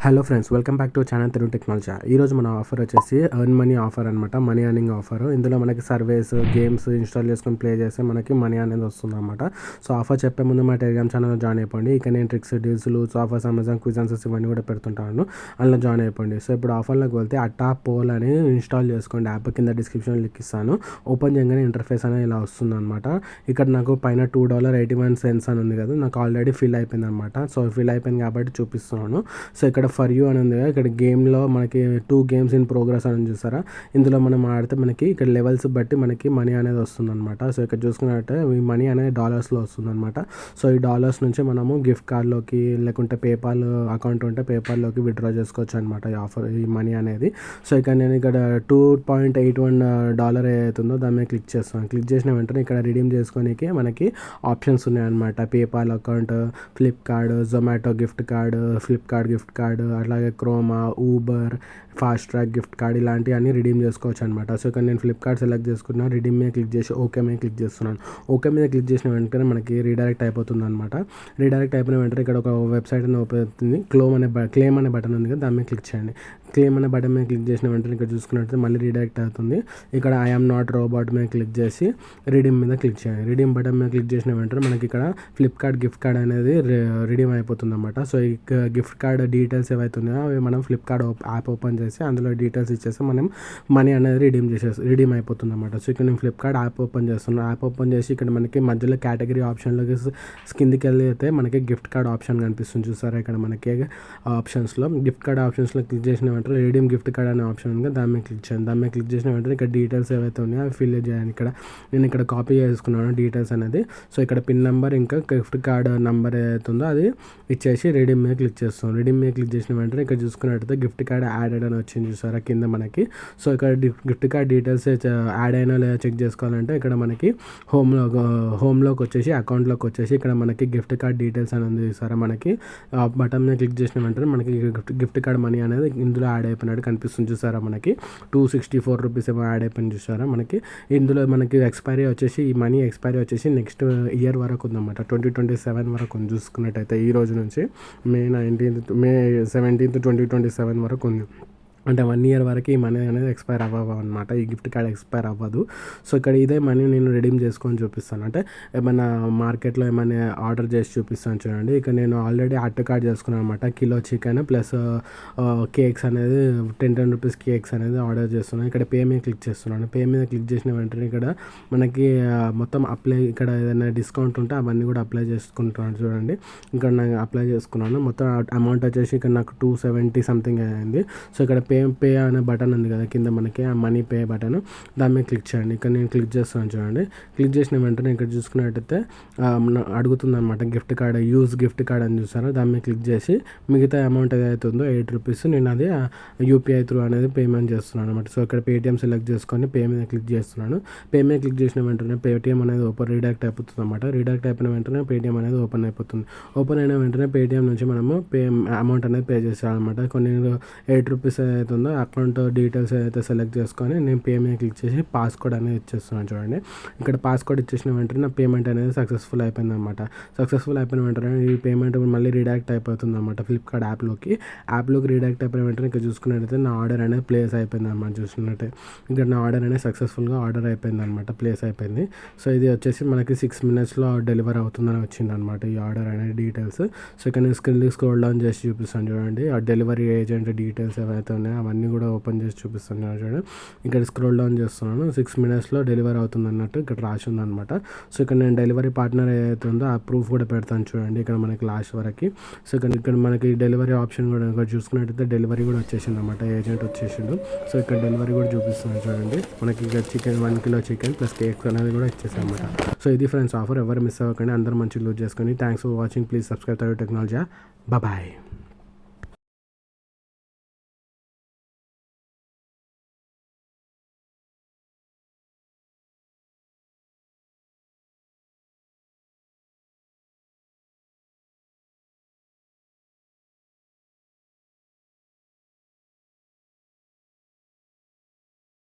Hello friends, welcome back to channel Telugu technology. ఈరోజు మన offer వచ్చేసి ఎర్న్ మనీ ఆఫర్ అనమాట. Money earning offer. ఇందులో మనకి సర్వేస్, గేమ్స్ ఇన్స్టాల్ చేసుకొని ప్లే చేస్తే మనకి మనీ అనేది వస్తుంది అనమాట. సో ఆఫర్ చెప్పే ముందు మా టెలిగ్రామ్ ఛానల్లో జాయిన్ అయిపోండి. ఇక నేను ట్రిక్స్, డీల్స్లు, ఆఫర్స్, అమెజాన్ క్విజ్ ఆన్సర్స్ ఇవన్నీ కూడా పెడుతుంటాను. అందులో జాయిన్ అయిపోండి. సో ఇప్పుడు ఆఫర్లోకి వెళ్తే అట్టా పోల్ అని ఇన్స్టాల్ చేసుకోండి. యాప్ కింద డిస్క్రిప్షన్ లింక్ ఇస్తాను. ఓపెన్ చేయగానే ఇంటర్ఫేస్ అనేది ఇలా వస్తుంది అనమాట. ఇక్కడ నాకు పైన $2.81 అని ఉంది కదా, నాకు ఆల్రెడీ ఫిల్ అయిపోయింది అనమాట. సో ఫిల్ అయిపోయింది కాబట్టి చూపిస్తున్నాను. సో ఇక్కడ ఫర్ యూ అని ఉంది కదా, ఇక్కడ గేమ్లో మనకి 2 గేమ్స్ ఇన్ ప్రోగ్రెస్ అని చూసారా. ఇందులో మనం ఆడితే మనకి ఇక్కడ లెవెల్స్ బట్టి మనకి మనీ అనేది వస్తుందన్నమాట. సో ఇక్కడ చూసుకున్నట్టే ఈ మనీ అనేది డాలర్స్లో వస్తుందన్నమాట. సో ఈ డాలర్స్ నుంచి మనము గిఫ్ట్ కార్డ్లోకి లేకుంటే పేపాల్ అకౌంట్ ఉంటే పేపాల్లోకి విత్డ్రా చేసుకోవచ్చు అనమాట ఈ మనీ అనేది. సో నేను ఇక్కడ $2.81 ఏదైతుందో దాని మీద క్లిక్ చేస్తాను. క్లిక్ చేసిన వెంటనే ఇక్కడ రిడీమ్ చేసుకోనికి మనకి ఆప్షన్స్ ఉన్నాయన్నమాట. PayPal account, Flipkart, Zomato gift card, Flipkart gift card, అలాగే Croma, Uber, Fastrack gift card ఇలాంటివన్నీ రిడీమ్ చేసుకోవచ్చు అనమాట. సో ఇక్కడ నేను ఫ్లిప్కార్ట్ సెలెక్ట్ చేసుకున్నాను. రిడీమ్ మీద క్లిక్ చేసి ఓకే మీద క్లిక్ చేస్తున్నాను. ఓకే మీద క్లిక్ చేసిన వెంటనే మనకి రీడైరెక్ట్ అయిపోతుంది అనమాట. రీడైరెక్ట్ అయిపోయిన వెంటనే ఇక్కడ ఒక వెబ్సైట్ అని ఓపెన్ అవుతుంది. క్లెయిమ్ అనే బటన్ ఉంది కదా, దాని మీద క్లిక్ చేయండి. క్లెయిమ్ అనే బటన్ మీద క్లిక్ చేసిన వెంటనే ఇక్కడ చూసుకున్నట్లయితే మళ్ళీ రీడైరెక్ట్ అవుతుంది. ఇక్కడ ఐ యామ్ నాట్ రోబోట్ మీద క్లిక్ చేసి రిడీమ్ మీద క్లిక్ చేయండి. రిడీమ్ బటన్ మీద క్లిక్ చేసిన వెంటనే మనకి ఇక్కడ ఫ్లిప్కార్ట్ గిఫ్ట్ కార్డ్ అనేది రిడీమ్ అయిపోతుంది అనమాట. సో ఈ గిఫ్ట్ కార్డ్ డీటెయిల్స్ ఏవైతే ఉన్నాయో అవి మనం ఫ్లిప్కార్ట్ యాప్ ఓపెన్ చేసి అందులో డీటెయిల్స్ ఇచ్చేసి మనం మనీ అనేది రిడీమ్ అయిపోతుంది అనమాట. సో ఇక్కడ నేను ఫ్లిప్కార్ట్ యాప్ ఓపెన్ చేస్తున్నాను. యాప్ ఓపెన్ చేసి ఇక్కడ మనకి మధ్యలో కేటగిరీ ఆప్షన్లోకి కిందికి వెళ్తే మనకి గిఫ్ట్ కార్డ్ ఆప్షన్ కనిపిస్తుంది చూసారా. ఇక్కడ మనకి ఆప్షన్స్లో గిఫ్ట్ కార్డ్ ఆప్షన్స్లో క్లిక్ చేసిన వెంటనే రిడీమ్ గిఫ్ట్ కార్డ్ అనే ఆప్షన్ ఉంది, దాని మీద క్లిక్ చేయండి. దాని మీద క్లిక్ చేసిన వెంటనే ఇక్కడ డీటెయిల్స్ ఏవైతే ఉన్నాయో అవి ఫిల్ చేయండి. నేను ఇక్కడ కాపీ చేసుకున్నాను డీటెయిల్స్ అనేది. సో ఇక్కడ పిన్ నెంబర్ ఇంకా గిఫ్ట్ కార్డ్ నెంబర్ ఏదైతే ఉందో అది ఇచ్చేసి రిడీమ్ మీద క్లిక్ చేస్తాం. రిడీమ్ మీద క్లిక్ చేసిన వెంటనే ఇక్కడ చూసుకున్నట్టయితే గిఫ్ట్ కార్డ్ యాడెడ్ అని వచ్చింది చూసారా కింద మనకి. సో ఇక్కడ గిఫ్ట్ కార్డ్ డీటెయిల్స్ యాడ్ అయినా లేదా చెక్ చేసుకోవాలంటే ఇక్కడ మనకి హోమ్లోకి వచ్చేసి అకౌంట్లోకి వచ్చేసి ఇక్కడ మనకి గిఫ్ట్ కార్డ్ డీటెయిల్స్ అని ఉంది చూసారా. మనకి ఆ బటన్ మీద క్లిక్ చేసిన వెంటనే మనకి గిఫ్ట్ కార్డ్ మనీ అనేది ఇందులో యాడ్ అయిపోయినట్టు కనిపిస్తుంది చూసారా. మనకి $264 ఏమో యాడ్ అయిపోయింది చూసారా. మనకి ఇందులో మనకి ఎక్స్పైరీ వచ్చేసి ఈ మనీ ఎక్స్పైరీ వచ్చేసి నెక్స్ట్ ఇయర్ వరకు ఉందన్నమాట. 2027 వరకు ఉంది. చూసుకున్నట్టయితే ఈ రోజు నుంచి May 17th 2027 వరకు ఉంది. అంటే 1 year వరకు ఈ మనీ అనేది ఎక్స్పైర్ అవ్వవు అనమాట. ఈ గిఫ్ట్ కార్డ్ ఎక్స్పైర్ అవ్వదు. సో ఇక్కడ ఇదే మనీ నేను రిడీమ్ చేసుకొని చూపిస్తాను. అంటే ఏమైనా మార్కెట్లో ఏమైనా ఆర్డర్ చేసి చూపిస్తాను చూడండి. ఇక నేను ఆల్రెడీ అట్ కార్డ్ చేసుకున్నాను అనమాట. కిలో చికెన్ ప్లస్ కేక్స్ అనేది $10 కేక్స్ అనేది ఆర్డర్ చేస్తున్నాను. ఇక్కడ పే మీద క్లిక్ చేస్తున్నాను. పే మీద క్లిక్ చేసిన వెంటనే ఇక్కడ మనకి మొత్తం అప్లై, ఇక్కడ ఏదైనా డిస్కౌంట్ ఉంటే అవన్నీ కూడా అప్లై చేసుకుంటున్నాను చూడండి. ఇక్కడ నేను అప్లై చేసుకున్నాను. మొత్తం అమౌంట్ వచ్చేసి ఇక్కడ నాకు 270 సంథింగ్ అయింది. సో ఇక్కడ పే అనే బటన్ ఉంది కదా కింద మనకి, ఆ మనీ పే బటన్, దాని మీద క్లిక్ చేయండి. ఇక్కడ నేను క్లిక్ చేస్తాను చూడండి. క్లిక్ చేసిన వెంటనే ఇక్కడ చూసుకున్నట్టయితే అడుగుతుంది అనమాట gift card, use gift card అని చూసారా. దాని మీద క్లిక్ చేసి మిగతా అమౌంట్ ఏదైతే ఉందో $8 నేను అది యూపీఐ త్రూ అనేది పేమెంట్ చేస్తున్నాను అనమాట. సో ఇక్కడ పేటిఎం సెలెక్ట్ చేసుకొని పే మీద క్లిక్ చేస్తున్నాను. పే మీద క్లిక్ చేసిన వెంటనే పేటిఎం అనేది రీడైరెక్ట్ అయిపోతుంది అనమాట. రీడైరెక్ట్ అయిపోయిన వెంటనే పేటిఎం అనేది ఓపెన్ అయిపోతుంది. ఓపెన్ అయిన వెంటనే పేటిఎం నుంచి మనము అమౌంట్ అనేది పే చేసేయాలన్నమాట. కొన్ని $8 అవుతుందో అకౌంట్ డీటెయిల్స్ అయితే సెలెక్ట్ చేసుకొని నేను పే మీద క్లిక్ చేసి పాస్వర్డ్ అనేది ఇచ్చేస్తున్నాను చూడండి. ఇక్కడ పాస్వర్డ్ ఇచ్చేసిన వెంటనే నా పేమెంట్ అనేది సక్సెస్ఫుల్ అయిపోయింది అనమాట. సక్సెస్ఫుల్ అయిపోయిన వెంటనే ఈ పేమెంట్ మళ్ళీ రీడైరెక్ట్ అయిపోతుంది అనమాట ఫ్లిప్కార్ట్ యాప్లోకి రీడైరెక్ట్ అయిపోయిన వెంటనే ఇక్కడ చూసుకున్నట్టయితే నా ఆర్డర్ అనేది ప్లేస్ అయిపోయింది అనమాట. చూసుకున్నట్టే ఇక్కడ నా ఆర్డర్ అనేది సక్సెస్ఫుల్గా ఆర్డర్ అయిపోయింది అనమాట, ప్లేస్ అయిపోయింది. సో ఇది వచ్చేసి మనకి 6 minutesలో డెలివరీ అవుతుందని వచ్చింది అనమాట ఈ ఆర్డర్ అనేది డీటెయిల్స్. సో ఇక్కడ నేను స్క్రోల్ డౌన్ చేసి చూపిస్తాను చూడండి. ఆ డెలివరీ ఏజెంట్ డీటెయిల్స్ ఏవైతే ఉన్నాయో అవన్నీ కూడా ఓపెన్ చేసి చూపిస్తాను చూడండి. ఇక్కడ స్క్రోల్ డౌన్ చేస్తున్నాను. 6 minutesలో డెలివరీ అవుతుంది అన్నట్టు ఇక్కడ రాసి ఉందన్నమాట. సో ఇక్కడ నేను డెలివరీ పార్ట్నర్ ఏదైతే ఉందో ఆ ప్రూఫ్ కూడా పెడతాను చూడండి ఇక్కడ మనకి లాస్ట్ వరకు. సో ఇక్కడ మనకి డెలివరీ ఆప్షన్ కూడా ఇక్కడ చూసుకున్నట్టయితే డెలివరీ కూడా వచ్చేసింది అనమాట, ఏజెంట్ వచ్చేసిండు. సో ఇక్కడ డెలివరీ కూడా చూపిస్తున్నాను చూడండి. మనకి ఇక్కడ chicken 1 kilo chicken plus cakes అనేది కూడా ఇచ్చేసాం అనమాట. సో ఇది ఫ్రెండ్స్ ఆఫర్, ఎవరు మిస్ అవ్వకండి, అందరూ మంచిగా యూజ్ చేసుకొని. Thanks for watching. Please subscribe Telugu technology. Bye.